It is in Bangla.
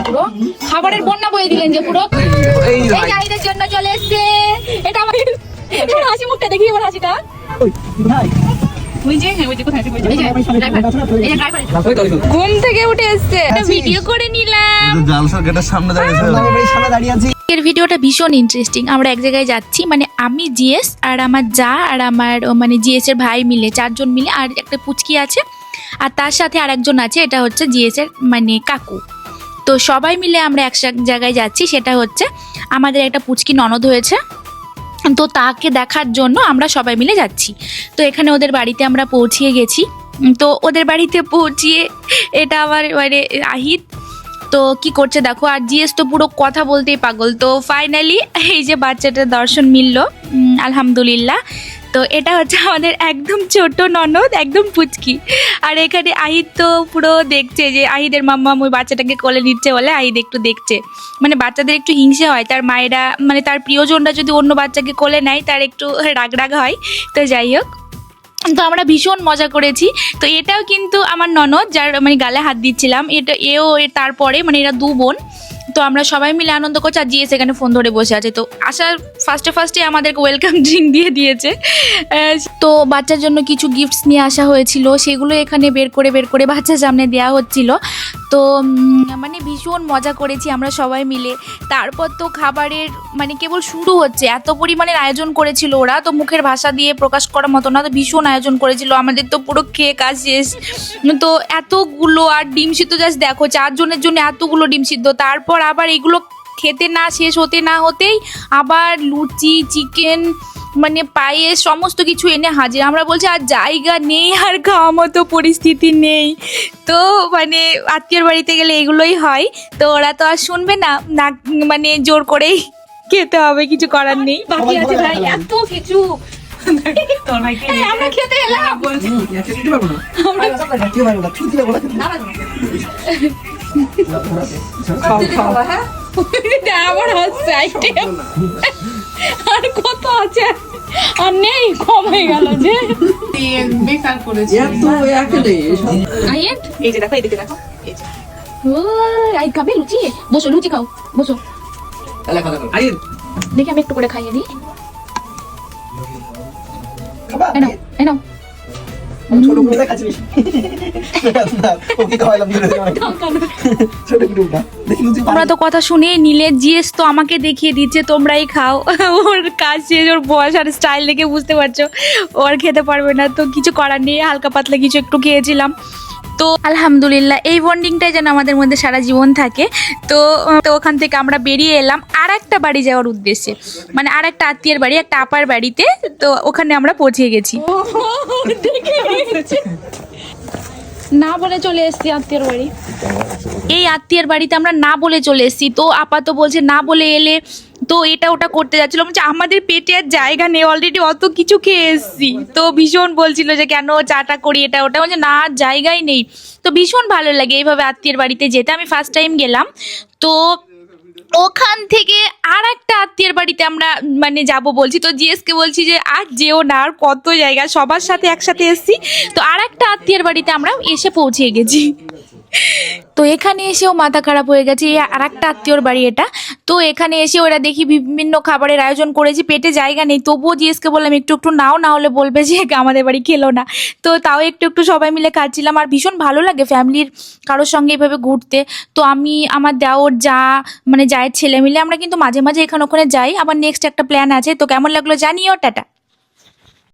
পুরো খাবারের বন্যা বয়ে দিলেন যে পুরো। এই জাহিদের জন্য চলে এসছে। এটা আমার হাসি মুখটা দেখি, আমার হাসিটা ঘুম থেকে উঠে এসছে, ভিডিও করে নিলাম। এর ভিডিওটা ভীষণ ইন্টারেস্টিং। আমরা এক জায়গায় যাচ্ছি, মানে আমি জিএস আর আমার যা আর আমার মানে জিএস এর ভাই মিলে 4 জন মিলে, আর একটা পুচকি আছে, আর তার সাথে আর একজন আছে, এটা হচ্ছে জিএস এর মানে কাকু। তো সবাই মিলে আমরা এক জায়গায় যাচ্ছি, সেটা হচ্ছে আমাদের একটা পুচকি ননদ হয়েছে, তো তাকে দেখার জন্য আমরা সবাই মিলে যাচ্ছি। তো এখানে ওদের বাড়িতে আমরা পৌঁছিয়ে গেছি। তো ওদের বাড়িতে পৌঁছিয়ে এটা আমার মানে আহিত তো কি করছে দেখো, আর জিএস তো পুরো কথা বলতেই পাগল। তো ফাইনালি এই যে বাচ্চাটার দর্শন মিলল, আলহামদুলিল্লাহ। তো এটা হচ্ছে আমাদের একদম ছোট ননদ, একদম পুচকি। আর এখানে আহিদ তো পুরো দেখছে যে আহিদের মাম্মা ওই বাচ্চাটাকে কোলে নিচ্ছে বলে আহিদ একটু দেখছে। মানে বাচ্চাদের একটু হিংসে হয়, তার মায়েরা মানে তার প্রিয়জনরা যদি অন্য বাচ্চাকে কোলে নেয় তার একটু রাগ রাগ হয়। তো যাই হোক, তো আমরা ভীষণ মজা করেছি। তো এটাও কিন্তু আমার ননদ, যার মানে গালে হাত দিচ্ছিলাম, তারপরে মানে এরা 2 বোন। তো আমরা সবাই মিলে আনন্দ করছি, আর জিএস এখানে ফোন ধরে বসে আছে। তো আসার ফার্স্টে আমাদেরকে ওয়েলকাম ড্রিঙ্ক দিয়ে দিয়েছে। তো বাচ্চার জন্য কিছু গিফটস নিয়ে আসা হয়েছিল, সেগুলো এখানে বের করে বাচ্চার সামনে দেওয়া হচ্ছিল। তো মানে ভীষণ মজা করেছি আমরা সবাই মিলে। তারপর তো খাবারের মানে কেবল শুরু হচ্ছে, এত পরিমাণের আয়োজন করেছিল ওরা, তো মুখের ভাষা দিয়ে প্রকাশ করার মতো না। তো ভীষণ আয়োজন করেছিল, আমাদের তো পুরো খেয়ে কাজ শেষ। তো এতগুলো, আর ডিম সিদ্ধ জাস্ট দেখো, 4 জনের জন্য এতগুলো ডিম সিদ্ধ। তারপর আবার এগুলো খেতে না শেষ হতেই আবার লুচি, চিকেন, মানে পায়েস সমস্ত কিছু এনে হাজির। আমরা বলছি আর জায়গা নেই, আর খাওয়া মতো পরিস্থিতি নেই। তো মানে আত্মীয়র বাড়িতে গেলে এগুলোই হয়। তো ওরা তো আর শুনবে না, মানে জোর করেই খেতে হবে, কিছু করার নেই। বাকি আছে ভাই এত কিছু, আমরা খেতে এলাম। আমার হাসছে আর কত আছে, আর নেই, কম হয়ে গেল যে বেকার করেছে। এই যে দেখো, এদিকে দেখো, এই খাবে লুচি, বসো লুচি খাও, বসো। দেখি আমি একটু করে খাইয়ে দিই। এনাও তোমরা তো কথা শুনে নিলে, জিএস তো আমাকে দেখিয়ে দিচ্ছে তোমরাই খাও। ওর কাজ শেষ, ওর বয়স আর স্টাইল দেখে বুঝতে পারছো ওর খেতে পারবে না। তো কিছু করার নেই, হালকা পাতলা কিছু একটু খেয়েছিলাম। তো আলহামদুলিল্লাহ, এই বন্ডিংটাই যেন আমাদের মধ্যে সারা জীবন থাকে। তো ওখান থেকে আমরা বেরিয়ে এলাম আর একটা বাড়ি যাওয়ার উদ্দেশ্যে, মানে আর একটা আত্মীয়ের বাড়ি, একটা আপার বাড়িতে। তো ওখানে আমরা পৌঁছে গেছি। না বলে চলে এসেছি আত্মীয়ের বাড়ি। এই আত্মীয়ের বাড়িতে আমরা না বলে চলে এসেছি। তো আপা তো বলছে না বলে এলে, তো এটা ওটা করতে যাচ্ছিল। বলছে আমাদের পেটে আর জায়গা নেই, অলরেডি অত কিছু খেয়ে এসেছি। তো ভীষণ বলছিল যে কেন চাটা করি, এটা ওটা, বলছে না জায়গাই নেই। তো ভীষণ ভালো লাগে এইভাবে আত্মীয়ের বাড়িতে যেতে। আমি ফার্স্ট টাইম গেলাম। তো ওখান থেকে আর একটা আত্মীয়ের বাড়িতে আমরা মানে যাব বলছি। তো জিএসকে বলছি যে আর যেও না, আর কত জায়গা, সবার সাথে একসাথে এসেছি। তো আর একটা আত্মীয়ের বাড়িতে আমরা এসে পৌঁছে গেছি। তো এখানে এসেও মাথা খারাপ হয়ে গেছে, আর একটা আত্মীয়র বাড়ি এটা। তো এখানে এসে ওরা দেখি বিভিন্ন খাবারের আয়োজন করেছি, পেটে জায়গা নেই। তবুও জিএসকে বললাম একটু একটু নাও, না হলে বলবে যে আমাদের বাড়ি খেলো না। তো তাও একটু একটু সবাই মিলে খাচ্ছিলাম। আর ভীষণ ভালো লাগে ফ্যামিলির কারোর সঙ্গে এভাবে ঘুরতে। তো আমি, আমার দেওর, যা মানে জায়ের ছেলে মিলে আমরা কিন্তু মাঝে মাঝে এখানে ওখানে যাই। আবার নেক্সট একটা প্ল্যান আছে। তো কেমন লাগলো জানিও, টাটা।